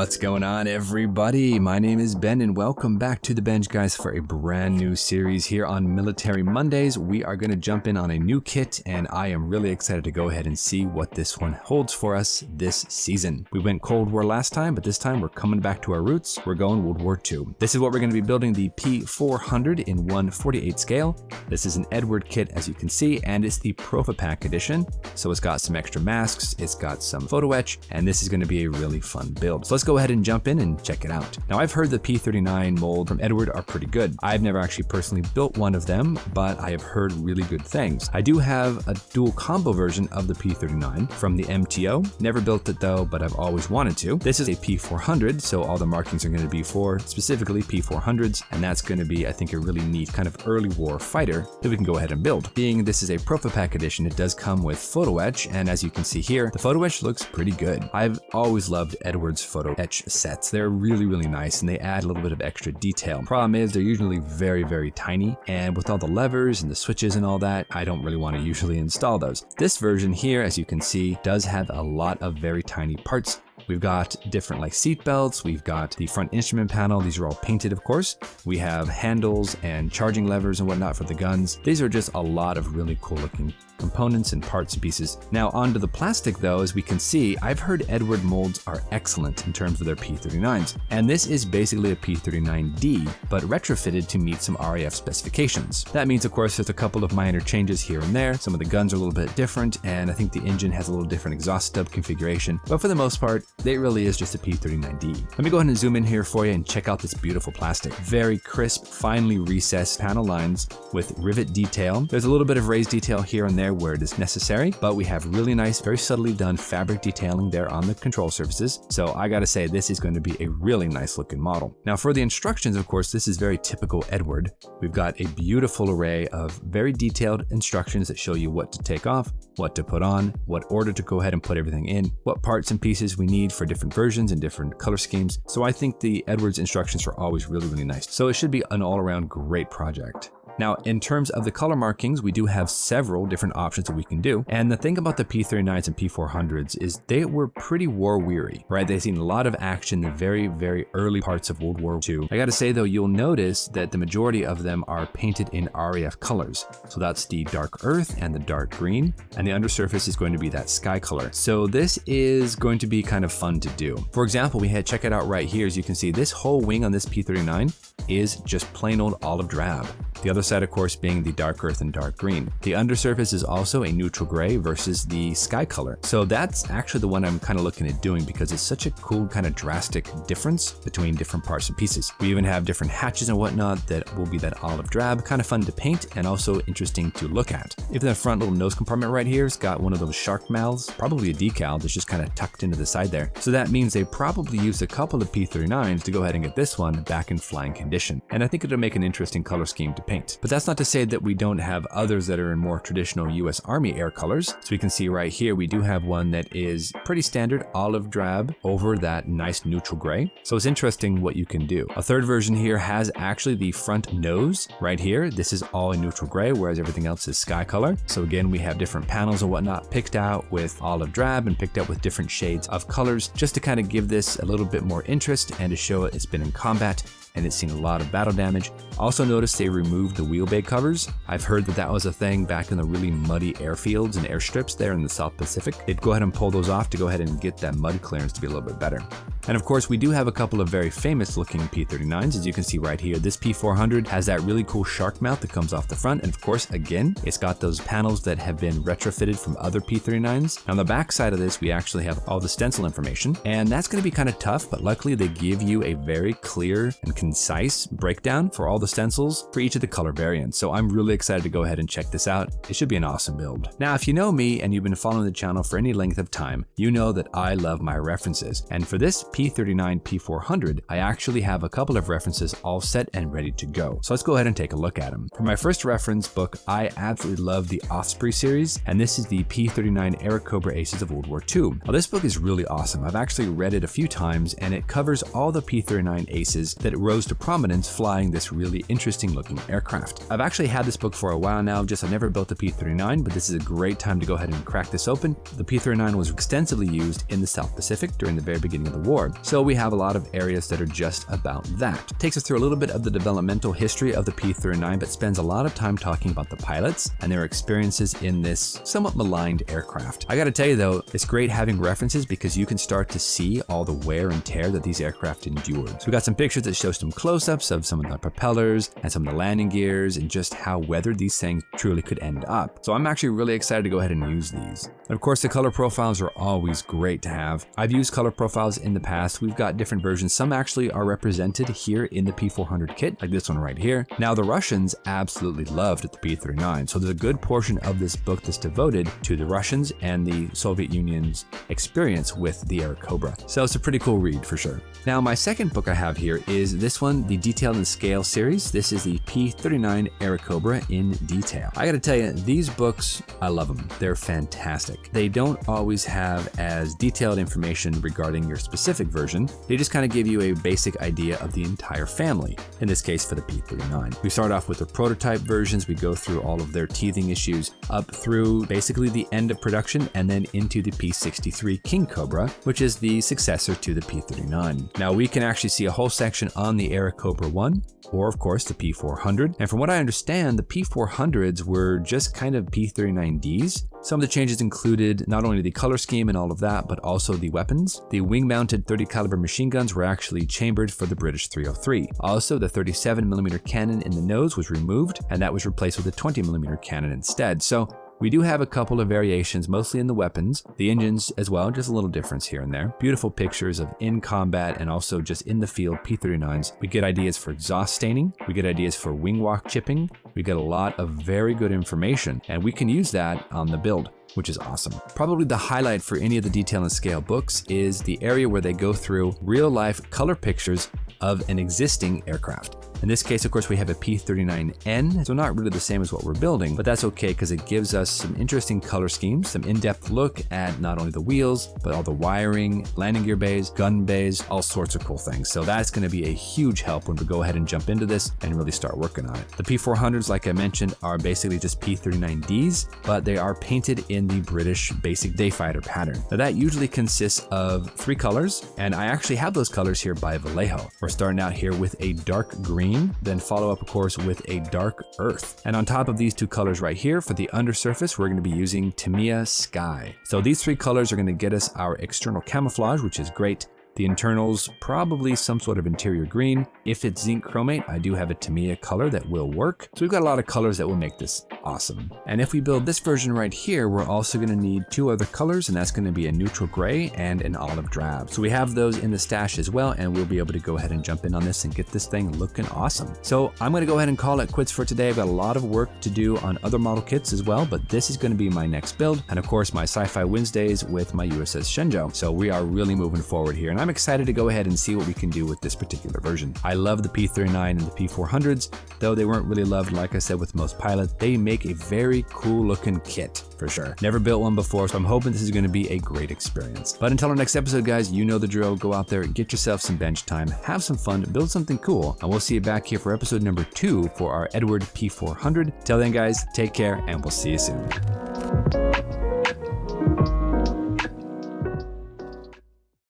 What's going on, everybody? My name is Ben and welcome back to the Bench Guys for a brand new series here on Military Mondays. We are going to jump in on a new kit and I am really excited to go ahead and see what this one holds for us this season. We went Cold War last time, but this time we're coming back to our roots. We're going World War II. This is what we're going to be building, the P-400 in 1/48 scale. This is an Eduard kit, as you can see, and it's the profipack edition. So it's got some extra masks, it's got some photo etch, and this is going to be a really fun build. So let's go ahead and jump in and check it out. Now, I've heard the P-39 mold from Eduard are pretty good. I've never actually personally built one of them, but I have heard really good things. I do have a dual combo version of the P-39 from the MTO. Never built it though, but I've always wanted to. This is a P-400, so all the markings are going to be for specifically P-400s, and that's going to be, I think, a really neat kind of early war fighter that we can go ahead and build. Being this is a profipack edition, it does come with photo etch, and as you can see here, the photo etch looks pretty good. I've always loved Eduard's photo etch sets. They're really nice and they add a little bit of extra detail. Problem is they're usually very tiny, and with all the levers and the switches and all that, I don't really want to usually install those. This version here, as you can see, does have a lot of very tiny parts. We've got different like seat belts, we've got the front instrument panel, these are all painted of course. We have handles and charging levers and whatnot for the guns. These are just a lot of really cool looking components and parts and pieces. Now onto the plastic though, as we can see, I've heard Eduard molds are excellent in terms of their P-39s. And this is basically a P-39D, but retrofitted to meet some RAF specifications. That means of course there's a couple of minor changes here and there. Some of the guns are a little bit different, and I think the engine has a little different exhaust stub configuration, but for the most part, it really is just a P-39D. Let me go ahead and zoom in here for you and check out this beautiful plastic. Very crisp, finely recessed panel lines with rivet detail. There's a little bit of raised detail here and there where it is necessary, but we have really nice, very subtly done fabric detailing there on the control surfaces. So I gotta say, this is going to be a really nice looking model. Now for the instructions, of course, this is very typical Eduard. We've got a beautiful array of very detailed instructions that show you what to take off, what to put on, what order to go ahead and put everything in, what parts and pieces we need for different versions and different color schemes. So I think the Eduard's instructions are always really nice. So it should be an all-around great project. Now, in terms of the color markings, we do have several different options that we can do. And the thing about the P-39s and P-400s is they were pretty war weary, right? They've seen a lot of action in the very early parts of World War II. I gotta say though, you'll notice that the majority of them are painted in RAF colors. So that's the dark earth and the dark green, and the undersurface is going to be that sky color. So this is going to be kind of fun to do. For example, check it out right here. As you can see, this whole wing on this P-39 is just plain old olive drab. The other side, of course, being the dark earth and dark green. The undersurface is also a neutral gray versus the sky color. So that's actually the one I'm kind of looking at doing because it's such a cool kind of drastic difference between different parts and pieces. We even have different hatches and whatnot that will be that olive drab, kind of fun to paint and also interesting to look at. Even the front little nose compartment right here has got one of those shark mouths, probably a decal that's just kind of tucked into the side there. So that means they probably used a couple of P-39s to go ahead and get this one back in flying condition. And I think it'll make an interesting color scheme to paint. But that's not to say that we don't have others that are in more traditional US Army air colors. So we can see right here, we do have one that is pretty standard olive drab over that nice neutral gray. So it's interesting what you can do. A third version here has actually the front nose right here. This is all in neutral gray, whereas everything else is sky color. So again, we have different panels and whatnot picked out with olive drab and picked out with different shades of colors just to kind of give this a little bit more interest and to show it's been in combat and it's seen a lot of battle damage. Also notice they removed the wheel bay covers. I've heard that that was a thing back in the really muddy airfields and airstrips there in the South Pacific. They'd go ahead and pull those off to go ahead and get that mud clearance to be a little bit better. And of course, we do have a couple of very famous looking P-39s. As you can see right here, this P-400 has that really cool shark mouth that comes off the front. And of course, again, it's got those panels that have been retrofitted from other P-39s. Now, on the back side of this, we actually have all the stencil information, and that's going to be kind of tough, but luckily they give you a very clear and concise breakdown for all the stencils for each of the color variants. So I'm really excited to go ahead and check this out. It should be an awesome build. Now, if you know me and you've been following the channel for any length of time, you know that I love my references. And for this P-39 P-400, I actually have a couple of references all set and ready to go. So let's go ahead and take a look at them. For my first reference book, I absolutely love the Osprey series, and this is the P-39 Airacobra Aces of World War II. Now, this book is really awesome. I've actually read it a few times, and it covers all the P-39 aces that rose to prominence flying this really really interesting looking aircraft. I've actually had this book for a while now, just I never built a P-39, but this is a great time to go ahead and crack this open. The P-39 was extensively used in the South Pacific during the very beginning of the war, so we have a lot of areas that are just about that. It takes us through a little bit of the developmental history of the P-39, but spends a lot of time talking about the pilots and their experiences in this somewhat maligned aircraft. I gotta tell you though, it's great having references because you can start to see all the wear and tear that these aircraft endured. So we got some pictures that show some close-ups of some of the propellers and some of the landing gears and just how weathered these things truly could end up. So I'm actually really excited to go ahead and use these. And of course, the color profiles are always great to have. I've used color profiles in the past. We've got different versions. Some actually are represented here in the P-400 kit, like this one right here. Now, the Russians absolutely loved the P-39, so there's a good portion of this book that's devoted to the Russians and the Soviet Union's experience with the Airacobra. So it's a pretty cool read for sure. Now, my second book I have here is this one, the Detail and Scale series. This is the P-39 Airacobra in detail. I gotta tell you, these books, I love them. They're fantastic. They don't always have as detailed information regarding your specific version. They just kind of give you a basic idea of the entire family, in this case for the P-39. We start off with the prototype versions. We go through all of their teething issues up through basically the end of production and then into the P-63 King Cobra, which is the successor to the P-39. Now we can actually see a whole section on the Airacobra 1, or of course the P-400. And from what I understand, the P-400s were just kind of P-39Ds. Some of the changes included not only the color scheme and all of that, but also the weapons. The wing-mounted 30 caliber machine guns were actually chambered for the British 303. Also, the 37mm cannon in the nose was removed, and that was replaced with a 20mm cannon instead. So we do have a couple of variations, mostly in the weapons, the engines as well, just a little difference here and there. Beautiful pictures of in combat and also just in the field P-39s. We get ideas for exhaust staining, we get ideas for wing walk chipping, we get a lot of very good information, and we can use that on the build, which is awesome. Probably the highlight for any of the Detail and Scale books is the area where they go through real-life color pictures of an existing aircraft. In this case, of course, we have a P-39N, so not really the same as what we're building, but that's okay because it gives us some interesting color schemes, some in-depth look at not only the wheels, but all the wiring, landing gear bays, gun bays, all sorts of cool things. So that's going to be a huge help when we go ahead and jump into this and really start working on it. The P-400s, like I mentioned, are basically just P-39Ds, but they are painted in the British basic dayfighter pattern. Now that usually consists of 3 colors, and I actually have those colors here by Vallejo. We're starting out here with a dark green, then follow up, of course, with a dark earth. And on top of these 2 colors right here, for the undersurface, we're going to be using Tamiya Sky. So these 3 colors are going to get us our external camouflage, which is great. The internals, probably some sort of interior green. If it's zinc chromate, I do have a Tamiya color that will work. So we've got a lot of colors that will make this awesome. And if we build this version right here, we're also going to need 2 other colors, and that's going to be a neutral gray and an olive drab. So we have those in the stash as well, and we'll be able to go ahead and jump in on this and get this thing looking awesome. So I'm going to go ahead and call it quits for today. I've got a lot of work to do on other model kits as well, but this is going to be my next build. And of course, my Sci-Fi Wednesdays with my USS Shenzhou. So we are really moving forward here, and I'm excited to go ahead and see what we can do with this particular version. I love the P-39 and the P-400s, though they weren't really loved, like I said, with most pilots. They make a very cool looking kit for sure. Never built one before, so I'm hoping this is going to be a great experience. But until our next episode, guys, you know the drill. Go out there, get yourself some bench time, have some fun, build something cool, and we'll see you back here for episode number 2 for our Eduard P-400. Till then, guys, take care, and we'll see you soon.